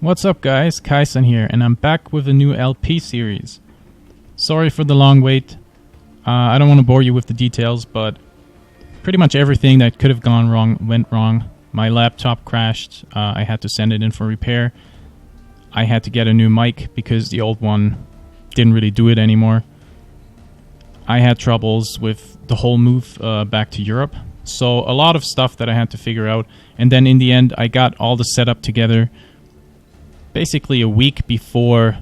What's up guys, Kaisan here, and I'm back with a new LP series. Sorry for the long wait. I don't want to bore you with the details, but pretty much everything that could have gone wrong went wrong. My laptop crashed, I had to send it in for repair. I had to get a new mic because the old one didn't really do it anymore. I had troubles with the whole move back to Europe. So a lot of stuff that I had to figure out, and then in the end I got all the setup together basically a week before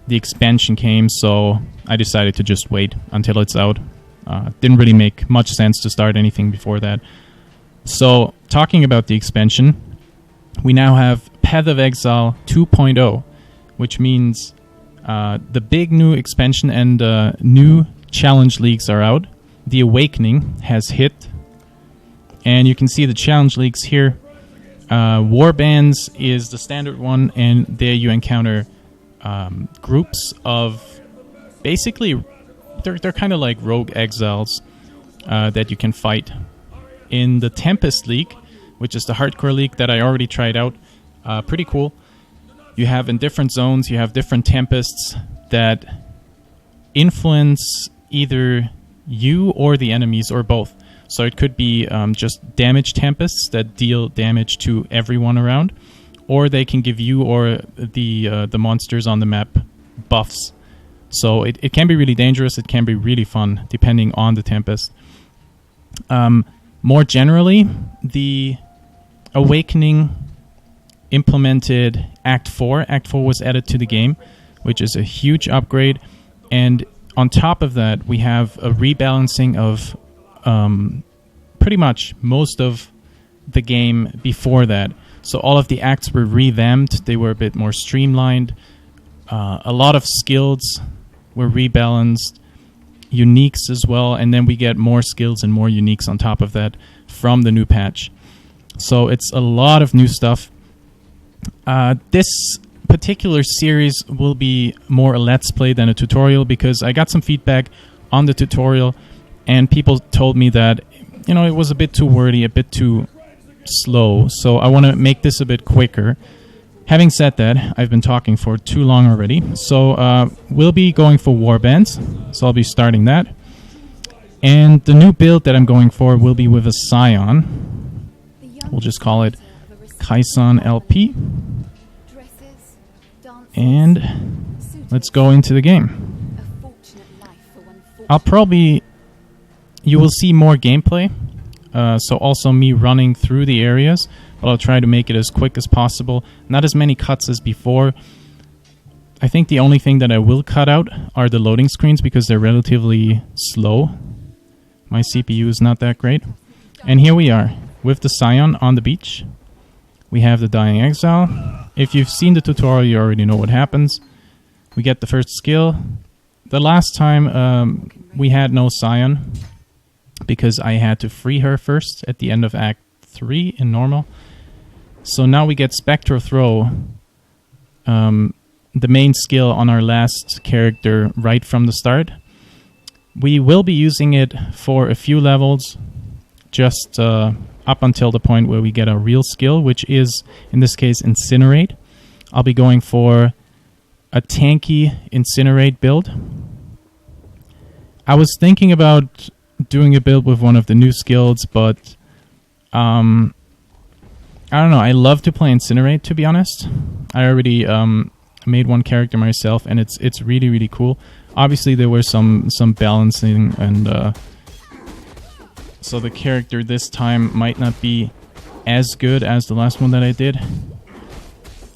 the expansion came, so I decided to just wait until it's out. Didn't really make much sense to start anything before that. So, talking about the expansion, we now have Path of Exile 2.0, which means the big new expansion and new challenge leagues are out. The Awakening has hit, and you can see the challenge leagues here. Warbands is the standard one, and there you encounter groups of basically they're kind of like rogue exiles that you can fight. In the Tempest League, which is the hardcore league that I already tried out, pretty cool. You have in different zones, you have different tempests that influence either you or the enemies or both. So it could be just damage tempests that deal damage to everyone around, or they can give you or the monsters on the map buffs. So it can be really dangerous, it can be really fun, depending on the tempest. More generally, the Awakening implemented Act 4. Act 4 was added to the game, which is a huge upgrade. And on top of that, we have a rebalancing of pretty much most of the game before that. So all of the acts were revamped. They were a bit more streamlined. A lot of skills were rebalanced. Uniques as well. And then we get more skills and more uniques on top of that from the new patch. So it's a lot of new stuff. This particular series will be more a let's play than a tutorial, because I got some feedback on the tutorial and people told me that, you know, it was a bit too wordy, a bit too slow. So I want to make this a bit quicker. Having said that, I've been talking for too long already. So we'll be going for warbands. So I'll be starting that. And the new build that I'm going for will be with a Scion. We'll just call it Kaisan LP. And let's go into the game. You will see more gameplay, so also me running through the areas, but I'll try to make it as quick as possible. Not as many cuts as before. I think the only thing that I will cut out are the loading screens, because they're relatively slow. My CPU is not that great. And here we are, with the Scion on the beach. We have the Dying Exile. If you've seen the tutorial, you already know what happens. We get the first skill. The last time we had no Scion, because I had to free her first at the end of Act 3 in normal. So now we get Spectral Throw, the main skill on our last character right from the start. We will be using it for a few levels, just up until the point where we get a real skill, which is, in this case, Incinerate. I'll be going for a tanky Incinerate build. I was thinking about doing a build with one of the new skills, but I don't know. I love to play Incinerate, to be honest. I already made one character myself, and it's really, really cool. Obviously, there were some balancing, and so the character this time might not be as good as the last one that I did.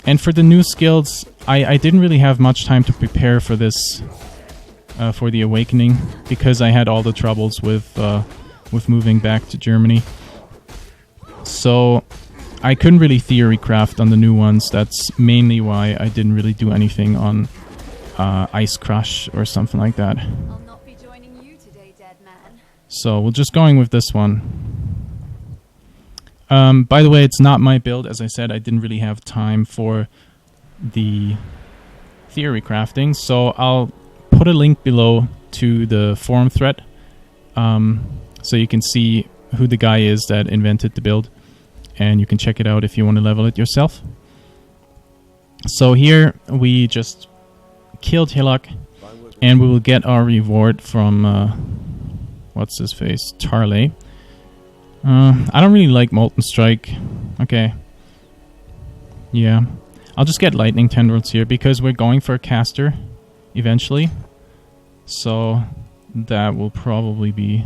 And for the new skills, I didn't really have much time to prepare for this. For the Awakening, because I had all the troubles with moving back to Germany. So I couldn't really theory craft on the new ones. That's mainly why I didn't really do anything on Ice Crush or something like that. I'll not be joining you today, dead man. So we're just going with this one. By the way, it's not my build. As I said, I didn't really have time for the theory crafting, so I'll put a link below to the forum thread, so you can see who the guy is that invented the build, and you can check it out if you want to level it yourself. So here we just killed Hillock, and we will get our reward from what's his face, Tarley. I don't really like Molten Strike. Okay. Yeah. I'll just get Lightning Tendrils here because we're going for a caster eventually. So that will probably be...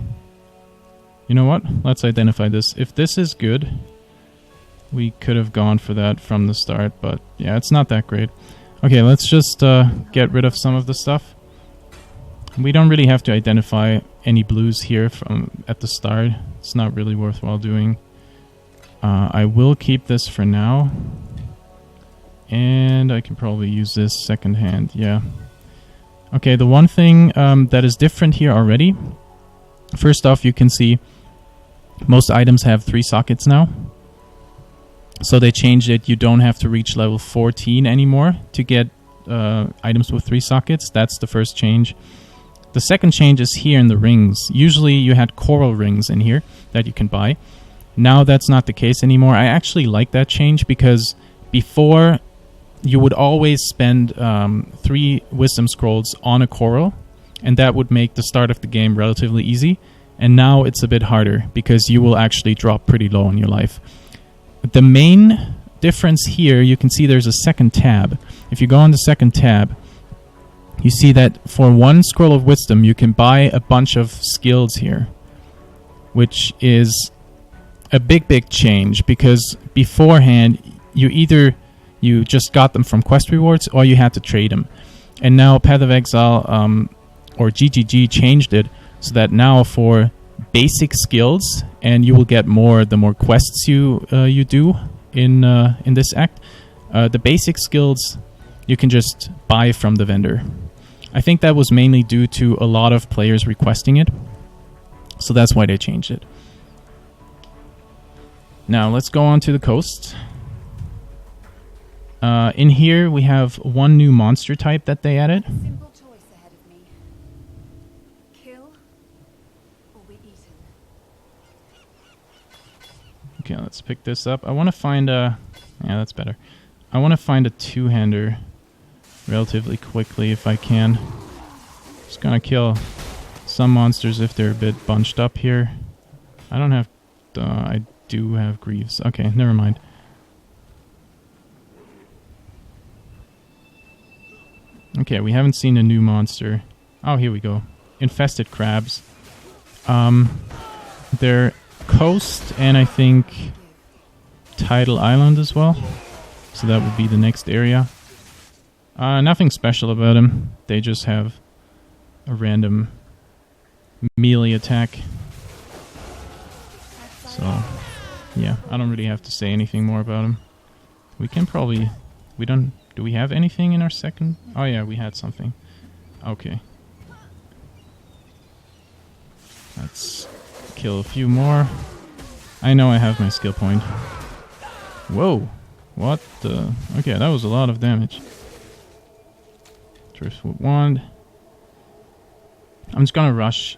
You know what? Let's identify this. If this is good, we could have gone for that from the start, but yeah, it's not that great. Okay, let's just get rid of some of the stuff. We don't really have to identify any blues here from at the start. It's not really worthwhile doing. I will keep this for now. And I can probably use this second hand, yeah. Okay, the one thing that is different here already. First off, you can see most items have 3 sockets now. So they changed it. You don't have to reach level 14 anymore to get items with 3 sockets. That's the first change. The second change is here in the rings. Usually you had coral rings in here that you can buy. Now that's not the case anymore. I actually like that change because before you would always spend 3 wisdom scrolls on a coral, and that would make the start of the game relatively easy. And now it's a bit harder because you will actually drop pretty low in your life. The main difference here, you can see there's a second tab. If you go on the second tab, you see that for 1 scroll of wisdom you can buy a bunch of skills here, which is a big change because beforehand you just got them from quest rewards or you had to trade them. And now Path of Exile or GGG changed it so that now for basic skills, and you will get more the more quests you do in this act, the basic skills you can just buy from the vendor. I think that was mainly due to a lot of players requesting it, so that's why they changed it. Now let's go on to the coast. In here we have 1 new monster type that they added. Simple choice ahead of me. Kill or be eaten. Okay, let's pick this up. I want to find a... Yeah, that's better. I want to find a 2-hander relatively quickly if I can. Just gonna kill some monsters if they're a bit bunched up here. I don't have... I do have Greaves. Okay, never mind. Okay, we haven't seen a new monster. Oh, here we go. Infested crabs. They're coast and I think Tidal Island as well. So that would be the next area. Nothing special about them. They just have a random melee attack. So, yeah, I don't really have to say anything more about them. We can probably... We don't... Do we have anything in our second? Oh yeah, we had something. Okay. Let's kill a few more. I know I have my skill point. Whoa! What the... Okay, that was a lot of damage. Driftwood Wand. I'm just gonna rush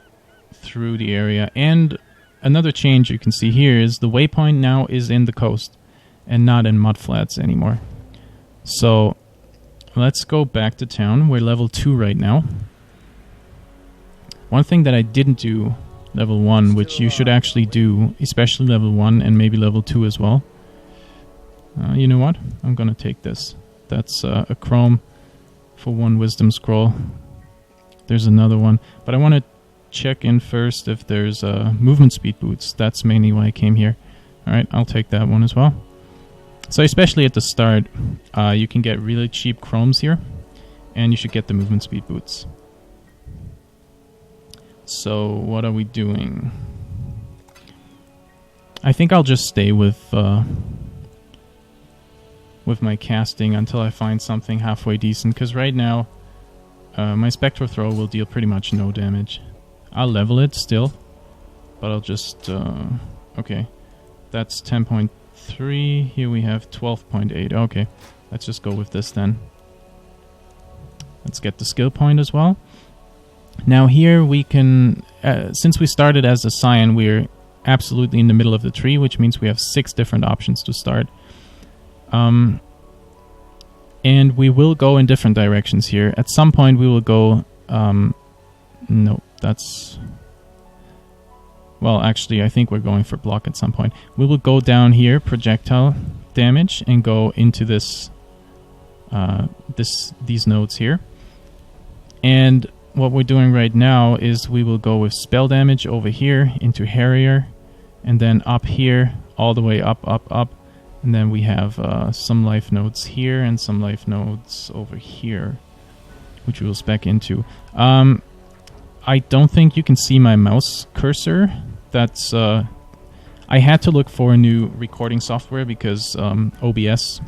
through the area. And another change you can see here is the waypoint now is in the coast and not in mudflats anymore. So, let's go back to town. We're level 2 right now. One thing that I didn't do level 1, which you should actually do, especially level 1 and maybe level 2 as well. You know what? I'm gonna take this. That's a chrome for 1 wisdom scroll. There's another one. But I want to check in first if there's movement speed boots. That's mainly why I came here. Alright, I'll take that one as well. So especially at the start, you can get really cheap chromes here, and you should get the movement speed boots. So what are we doing? I think I'll just stay with my casting until I find something halfway decent, because right now my Spectral Throw will deal pretty much no damage. I'll level it still, but I'll just... okay, that's 10.3. Here we have 12.8. Okay, let's just go with this then. Let's get the skill point as well. Now here we can, since we started as a Scion, we're absolutely in the middle of the tree, which means we have 6 different options to start. In And we will go in different directions here. At some point we will go... no, that's... Well, actually, I think we're going for block at some point. We will go down here, projectile damage, and go into this... these nodes here. And what we're doing right now is we will go with spell damage over here into Harrier, and then up here, all the way up, up, up. And then we have some life nodes here and some life nodes over here, which we will spec into. I don't think you can see my mouse cursor. That's I had to look for a new recording software because OBS,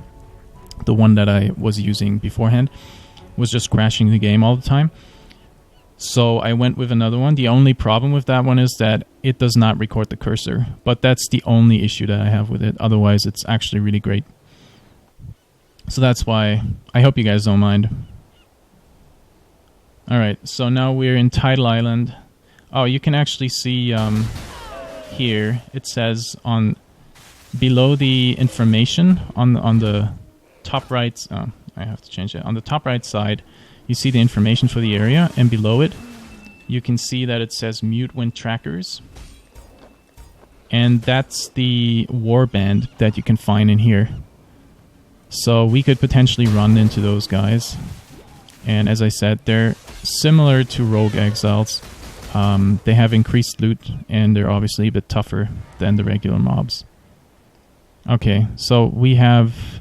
the one that I was using beforehand, was just crashing the game all the time. So I went with another one. The only problem with that one is that it does not record the cursor. But that's the only issue that I have with it. Otherwise, it's actually really great. So that's why I hope you guys don't mind. Alright, so now we're in Tidal Island. Oh, you can actually see here, it says on below the information on the top right... I have to change it. On the top right side, you see the information for the area, and below it, you can see that it says Mute Wind Trackers. And that's the warband that you can find in here. So we could potentially run into those guys. And as I said, they're similar to Rogue Exiles. They have increased loot, and they're obviously a bit tougher than the regular mobs. Okay, so we have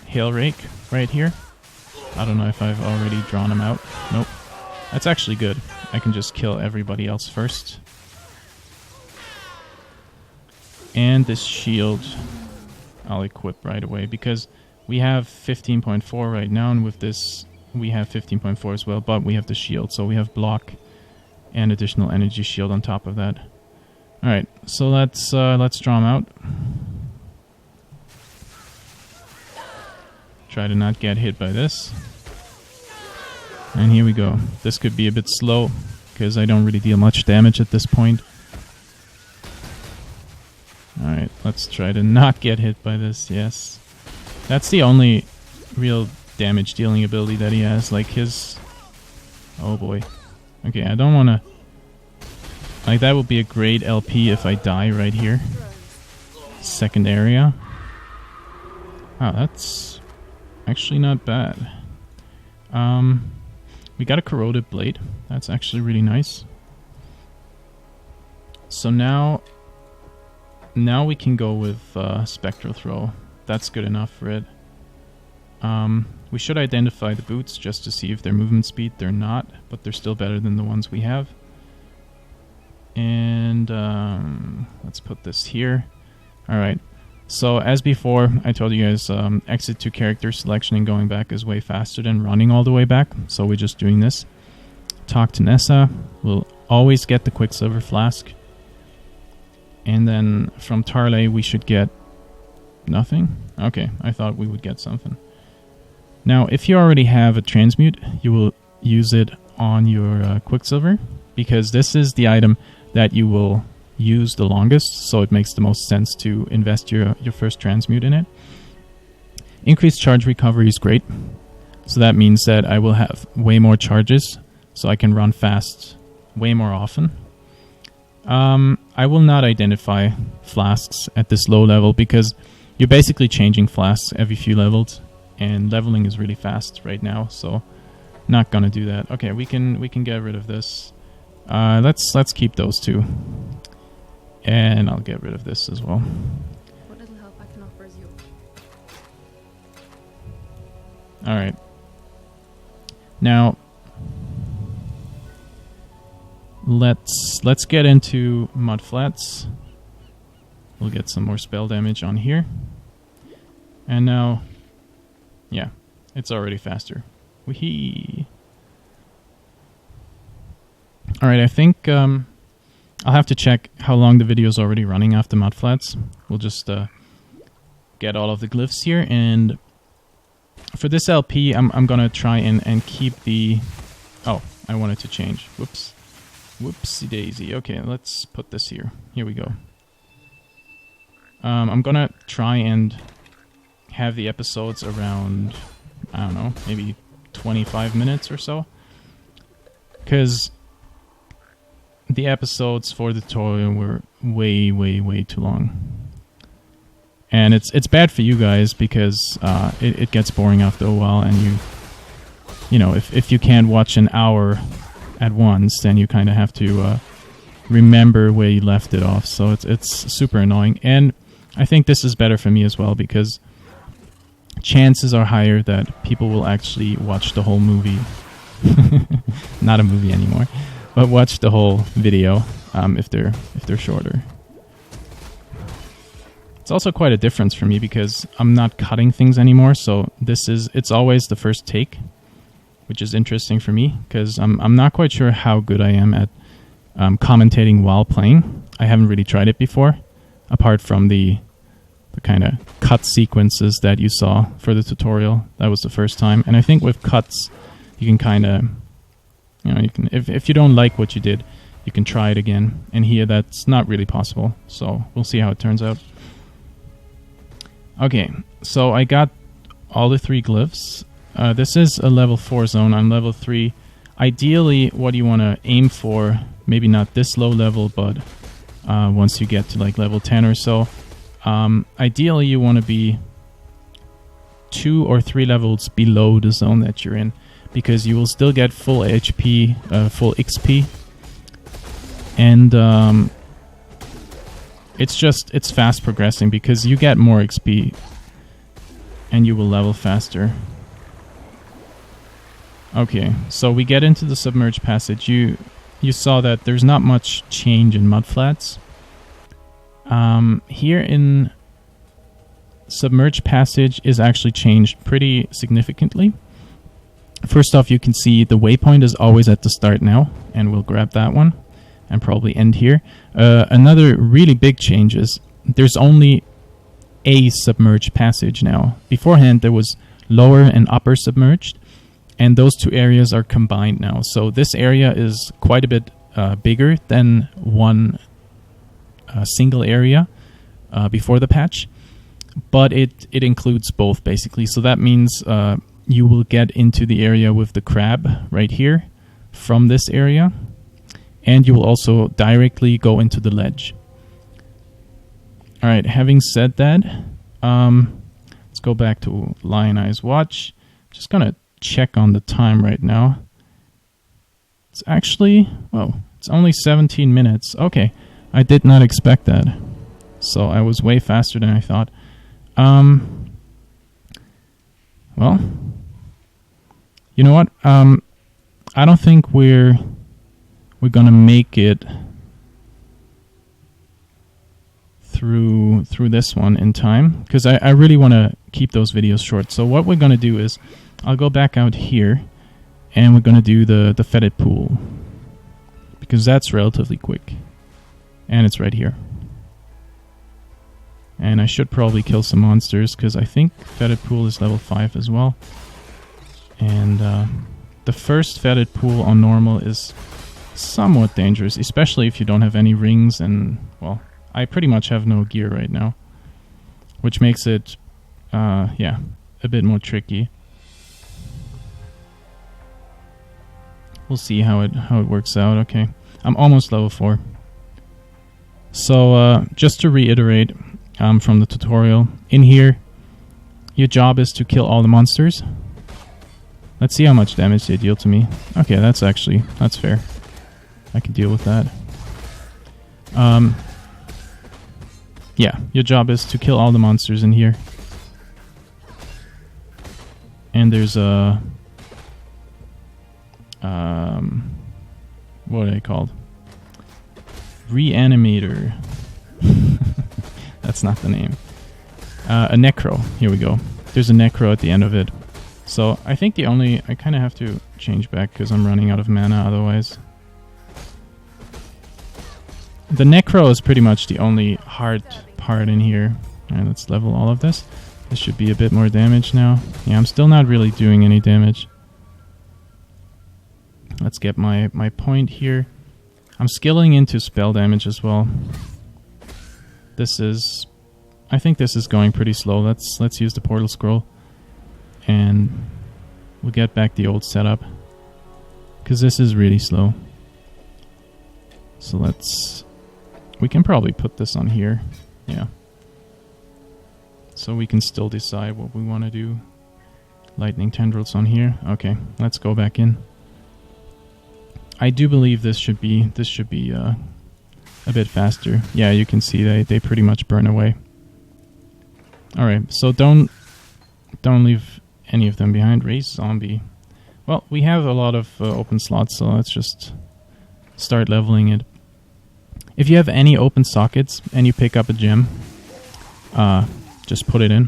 Hail Rake right here. I don't know if I've already drawn him out. Nope. That's actually good. I can just kill everybody else first. And this shield I'll equip right away because we have 15.4 right now, and with this we have 15.4 as well, but we have the shield, so we have block and additional energy shield on top of that. Alright, so let's draw him out. Try to not get hit by this. And here we go. This could be a bit slow, because I don't really deal much damage at this point. Alright, let's try to not get hit by this, yes. That's the only real damage dealing ability that he has, like his... Oh boy. Okay, I don't want to... Like, that would be a great LP if I die right here. Second area. Oh, that's actually not bad. We got a corroded blade. That's actually really nice. So now we can go with Spectral Throw. That's good enough for it. We should identify the boots just to see if their movement speed. They're not, but they're still better than the ones we have. And let's put this here. Alright. So as before, I told you guys, exit to character selection and going back is way faster than running all the way back. So we're just doing this. Talk to Nessa. We'll always get the Quicksilver Flask. And then from Tarley we should get nothing. Okay, I thought we would get something. Now, if you already have a transmute, you will use it on your Quicksilver, because this is the item that you will use the longest, so it makes the most sense to invest your first transmute in it. Increased charge recovery is great, so that means that I will have way more charges, so I can run fast way more often. I will not identify flasks at this low level, because you're basically changing flasks every few levels, and leveling is really fast right now, so not gonna do that. Okay, we can get rid of this. Let's keep those two. And I'll get rid of this as well. What little help I can offer is yours. Alright. Now let's get into Mudflats. We'll get some more spell damage on here. And now, yeah, it's already faster. Wee-hee. Alright, I think I'll have to check how long the video is already running after Mudflats. We'll just get all of the glyphs here, and for this LP, I'm gonna try and keep the... Oh, I wanted to change. Whoops. Whoopsie daisy. Okay, let's put this here. Here we go. I'm gonna try and have the episodes around, I don't know, maybe 25 minutes or so. Because the episodes for the tutorial were way, way, way too long. And it's bad for you guys because it gets boring after a while, and you know, if you can't watch an hour at once, then you kind of have to remember where you left it off. So it's super annoying. And I think this is better for me as well, because chances are higher that people will actually watch the whole movie. Not a movie anymore, but watch the whole video if they're shorter. It's also quite a difference for me because I'm not cutting things anymore, so it's always the first take, which is interesting for me because I'm not quite sure how good I am at commentating while playing. I haven't really tried it before, apart from the kind of cut sequences that you saw for the tutorial. That was the first time, and I think with cuts you can kind of, you know, you can if you don't like what you did, you can try it again. And here that's not really possible, so we'll see how it turns out. Okay, so I got all the 3 glyphs. This is a level 4 zone. I'm level 3. Ideally, what you want to aim for, maybe not this low level, but once you get to like level 10 or so, ideally you want to be 2 or 3 levels below the zone that you're in, because you will still get full HP, full XP, and it's fast progressing because you get more XP and you will level faster. Okay, so we get into the submerged passage. You saw that there's not much change in mudflats. Here in submerged passage is actually changed pretty significantly. First off, you can see the waypoint is always at the start now, and we'll grab that one and probably end here. Another really big change is there's only a submerged passage now. Beforehand, there was lower and upper submerged, and those 2 areas are combined now. So this area is quite a bit bigger than one single area before the patch, but it includes both basically. So that means you will get into the area with the crab right here from this area, and you will also directly go into the ledge. Alright, having said that, let's go back to Lion Eye's watch. Just gonna check on the time right now. It's actually, it's only 17 minutes. Okay, I did not expect that. So I was way faster than I thought. Well, you know what? I don't think we're gonna make it through this one in time, because I really want to keep those videos short. So what we're gonna do is I'll go back out here and we're gonna do the fetid pool, because that's relatively quick and it's right here. And I should probably kill some monsters because I think fetid pool is level 5 as well. And the first fetid pool on normal is somewhat dangerous, especially if you don't have any rings, and well, I pretty much have no gear right now, which makes it yeah, a bit more tricky. We'll see how it works out. Okay, I'm almost level 4. So just to reiterate from the tutorial, in here your job is to kill all the monsters. Let's see how much damage they deal to me. Okay, that's fair. I can deal with that. Yeah, your job is to kill all the monsters in here. And there's a what are they called? Reanimator. That's not the name. A necro. Here we go. There's a necro at the end of it. So I think I kind of have to change back because I'm running out of mana otherwise. The necro is pretty much the only hard part in here. Alright, let's level all of this. This should be a bit more damage now. Yeah, I'm still not really doing any damage. Let's get my point here. I'm skilling into spell damage as well. This is I think this is going pretty slow. Let's use the portal scroll, and we'll get back the old setup, because this is really slow. So we can probably put this on here. Yeah. So we can still decide what we want to do. Lightning tendrils on here. Okay, let's go back in. I do believe this should be a bit faster. Yeah, you can see they pretty much burn away. All right, so don't leave any of them behind. Raise zombie. Well, we have a lot of open slots, so let's just start leveling it. If you have any open sockets and you pick up a gem, just put it in.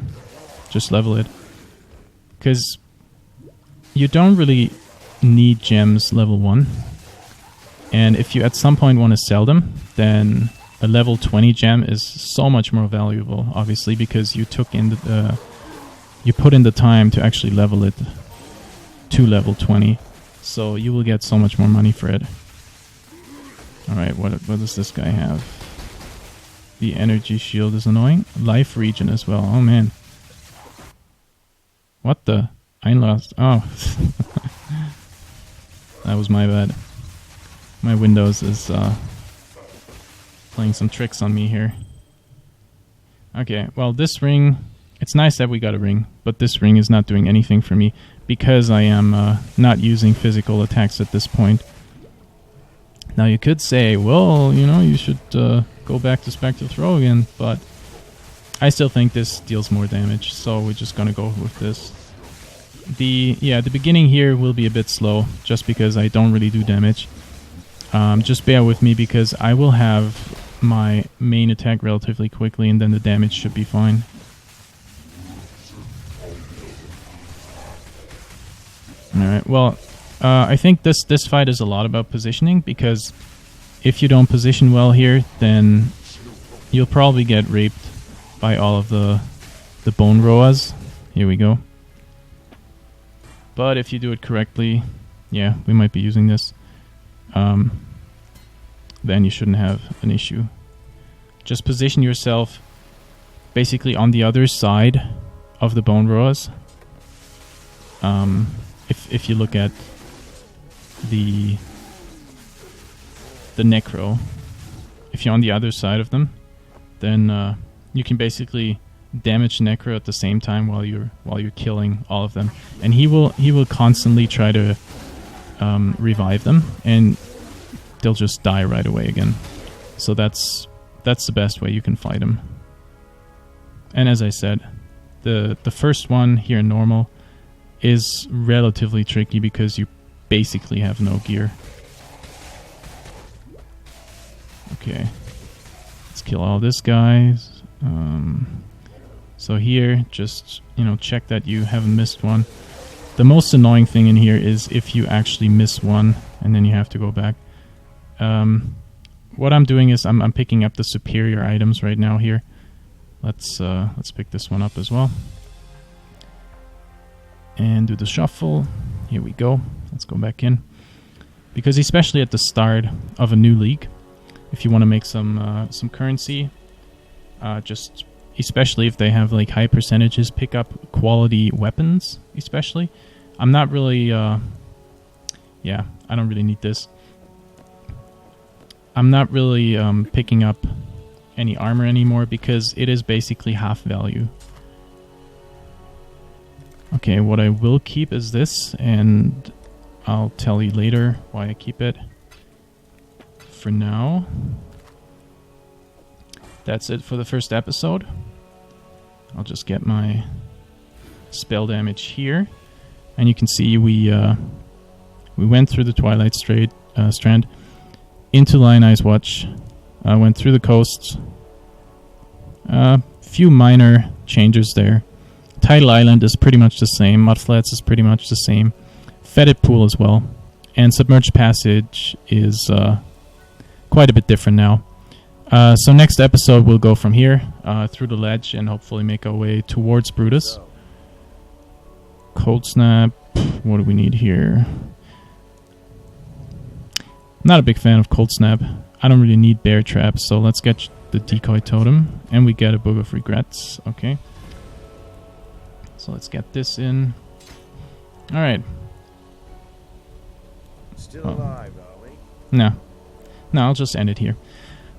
Just level it. Because you don't really need gems level 1. And if you at some point want to sell them, then a level 20 gem is so much more valuable, obviously, because you took in you put in the time to actually level it to level 20. So you will get so much more money for it. Alright, what does this guy have? The energy shield is annoying. Life regen as well. Oh man. What the? I lost. Oh. That was my bad. My Windows is playing some tricks on me here. Okay, well this ring, it's nice that we got a ring, but this ring is not doing anything for me because I am not using physical attacks at this point. Now you could say, well, you know, you should go back to Spectral Throw again, but I still think this deals more damage, so we're just gonna go with this. The beginning here will be a bit slow, just because I don't really do damage. Just bear with me, because I will have my main attack relatively quickly, and then the damage should be fine. Alright, well, I think this fight is a lot about positioning, because if you don't position well here, then you'll probably get raped by all of the bone roas. Here we go. But if you do it correctly, yeah, we might be using this, then you shouldn't have an issue. Just position yourself basically on the other side of the bone roas. If you look at the necro, if you're on the other side of them, then you can basically damage necro at the same time while you're killing all of them, and he will constantly try to revive them, and they'll just die right away again. So that's the best way you can fight him. And as I said, the first one here in normal is relatively tricky because you basically have no gear. Okay, let's kill all this guys. So here, just, you know, check that you haven't missed one. The most annoying thing in here is if you actually miss one and then you have to go back. What I'm doing is I'm picking up the superior items right now here. Let's pick this one up as well. And do the shuffle. Here we go. Let's go back in. Because especially at the start of a new league, if you want to make some currency, just especially if they have like high percentages, pick up quality weapons. Especially, I'm not really. Yeah, I don't really need this. I'm not really picking up any armor anymore because it is basically half value. Okay, what I will keep is this, and I'll tell you later why I keep it. For now, that's it for the first episode. I'll just get my spell damage here, and you can see we went through the Twilight Strand into Lionized Watch, went through the coasts. Few minor changes there. Tidal Island is pretty much the same. Mudflats is pretty much the same. Fetid Pool as well. And Submerged Passage is quite a bit different now. So next episode we'll go from here through the ledge and hopefully make our way towards Brutus. Cold Snap. What do we need here? Not a big fan of Cold Snap. I don't really need Bear Trap, so let's get the decoy totem, and we get a Book of Regrets. Okay. So let's get this in. Alright. Still alive, are we? No. No, I'll just end it here.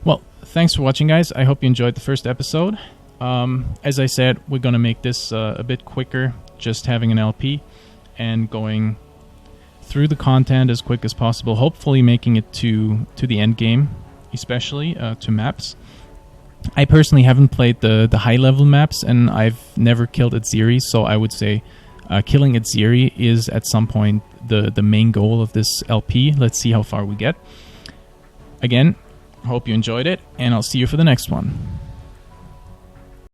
Well, thanks for watching, guys. I hope you enjoyed the first episode. As I said, we're going to make this a bit quicker, just having an LP and going through the content as quick as possible, hopefully making it to the end game, especially to maps. I personally haven't played the high-level maps, and I've never killed Atziri, so I would say killing Atziri is at some point the main goal of this LP. Let's see how far we get. Again, hope you enjoyed it, and I'll see you for the next one.